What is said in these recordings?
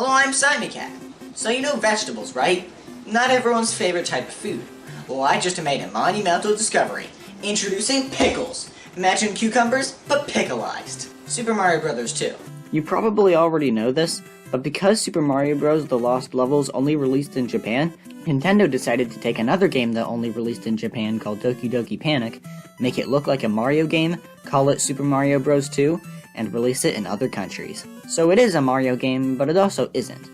Hello, I'm Siamecat. So you know vegetables, right? Not everyone's favorite type of food. Well, I just made a monumental discovery. Introducing pickles. Imagine cucumbers, but pickleized. Super Mario Bros. 2. You probably already know this, but because Super Mario Bros. The Lost Levels only released in Japan, Nintendo decided to take another game that only released in Japan called Doki Doki Panic, make it look like a Mario game, call it Super Mario Bros. 2, and release it in other countries. So it is a Mario game, but it also isn't.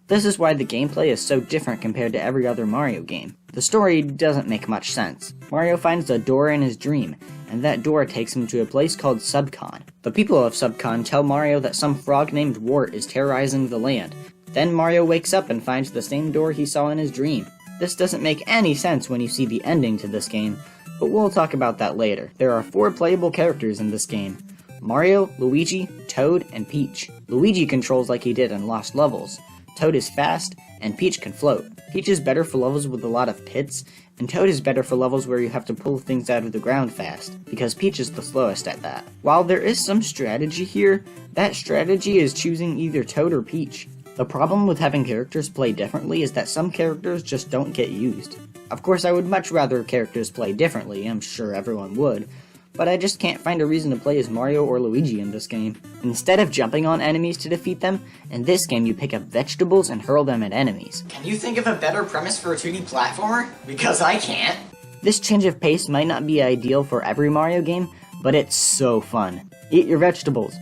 This is why the gameplay is so different compared to every other Mario game. The story doesn't make much sense. Mario finds a door in his dream, and that door takes him to a place called Subcon. The people of Subcon tell Mario that some frog named Wart is terrorizing the land. Then Mario wakes up and finds the same door he saw in his dream. This doesn't make any sense when you see the ending to this game, but we'll talk about that later. There are 4 playable characters in this game: Mario, Luigi, Toad, and Peach. Luigi controls like he did in Lost Levels. Toad is fast, and Peach can float. Peach is better for levels with a lot of pits, and Toad is better for levels where you have to pull things out of the ground fast, because Peach is the slowest at that. While there is some strategy here, that strategy is choosing either Toad or Peach. The problem with having characters play differently is that some characters just don't get used. Of course, I would much rather characters play differently, I'm sure everyone would, but I just can't find a reason to play as Mario or Luigi in this game. Instead of jumping on enemies to defeat them, in this game you pick up vegetables and hurl them at enemies. Can you think of a better premise for a 2D platformer? Because I can't. This change of pace might not be ideal for every Mario game, but it's so fun. Eat your vegetables.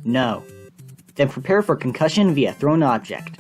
No. Then prepare for concussion via thrown object.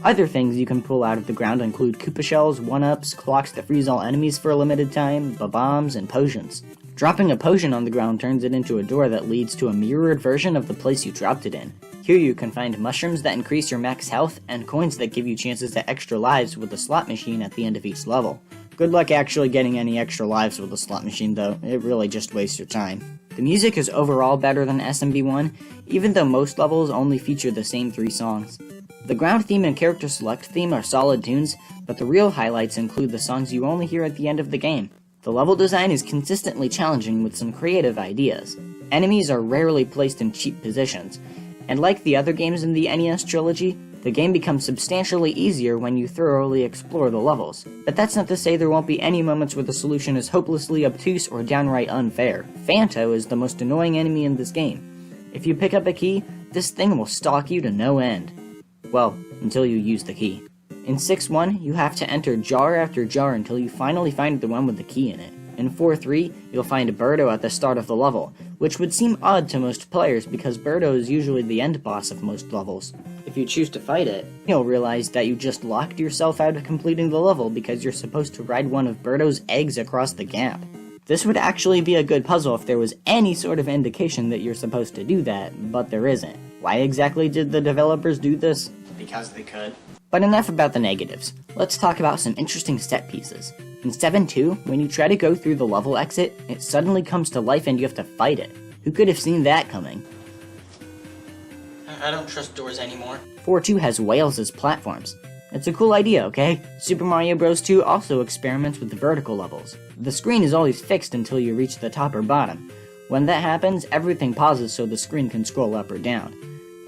Other things you can pull out of the ground include Koopa shells, 1-ups, clocks that freeze all enemies for a limited time, bombs, and potions. Dropping a potion on the ground turns it into a door that leads to a mirrored version of the place you dropped it in. Here you can find mushrooms that increase your max health, and coins that give you chances at extra lives with the slot machine at the end of each level. Good luck actually getting any extra lives with the slot machine though, it really just wastes your time. The music is overall better than SMB1, even though most levels only feature the same 3 songs. The ground theme and character select theme are solid tunes, but the real highlights include the songs you only hear at the end of the game. The level design is consistently challenging with some creative ideas. Enemies are rarely placed in cheap positions, and like the other games in the NES trilogy, the game becomes substantially easier when you thoroughly explore the levels. But that's not to say there won't be any moments where the solution is hopelessly obtuse or downright unfair. Phanto is the most annoying enemy in this game. If you pick up a key, this thing will stalk you to no end. Well, until you use the key. In 6-1, you have to enter jar after jar until you finally find the one with the key in it. In 4-3, you'll find Birdo at the start of the level, which would seem odd to most players because Birdo is usually the end boss of most levels. If you choose to fight it, you'll realize that you just locked yourself out of completing the level because you're supposed to ride one of Birdo's eggs across the gap. This would actually be a good puzzle if there was any sort of indication that you're supposed to do that, but there isn't. Why exactly did the developers do this? Because they could. But enough about the negatives. Let's talk about some interesting set pieces. In 7-2, when you try to go through the level exit, it suddenly comes to life and you have to fight it. Who could have seen that coming? I don't trust doors anymore. 4-2 has whales as platforms. It's a cool idea, okay? Super Mario Bros. 2 also experiments with the vertical levels. The screen is always fixed until you reach the top or bottom. When that happens, everything pauses so the screen can scroll up or down.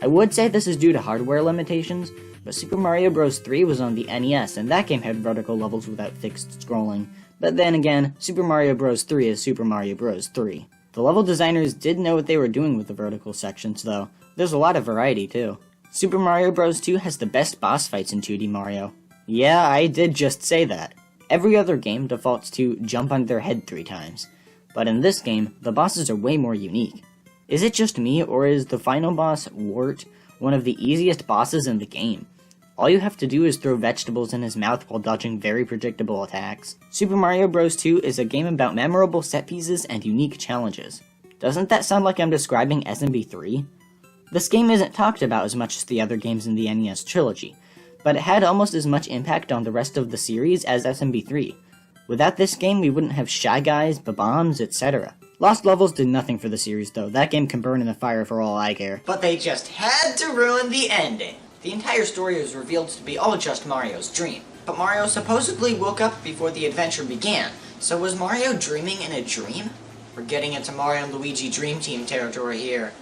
I would say this is due to hardware limitations, but Super Mario Bros. 3 was on the NES, and that game had vertical levels without fixed scrolling. But then again, Super Mario Bros. 3 is Super Mario Bros. 3. The level designers did know what they were doing with the vertical sections, though. There's a lot of variety, too. Super Mario Bros. 2 has the best boss fights in 2D Mario. Yeah, I did just say that. Every other game defaults to jump on their head 3 times. But in this game, the bosses are way more unique. Is it just me, or is the final boss, Wart, one of the easiest bosses in the game? All you have to do is throw vegetables in his mouth while dodging very predictable attacks. Super Mario Bros. 2 is a game about memorable set pieces and unique challenges. Doesn't that sound like I'm describing SMB3? This game isn't talked about as much as the other games in the NES trilogy, but it had almost as much impact on the rest of the series as SMB3. Without this game, we wouldn't have Shy Guys, bombs, etc. Lost Levels did nothing for the series though, that game can burn in the fire for all I care. But they just had to ruin the ending. The entire story is revealed to be all just Mario's dream. But Mario supposedly woke up before the adventure began, so was Mario dreaming in a dream? We're getting into Mario and Luigi Dream Team territory here.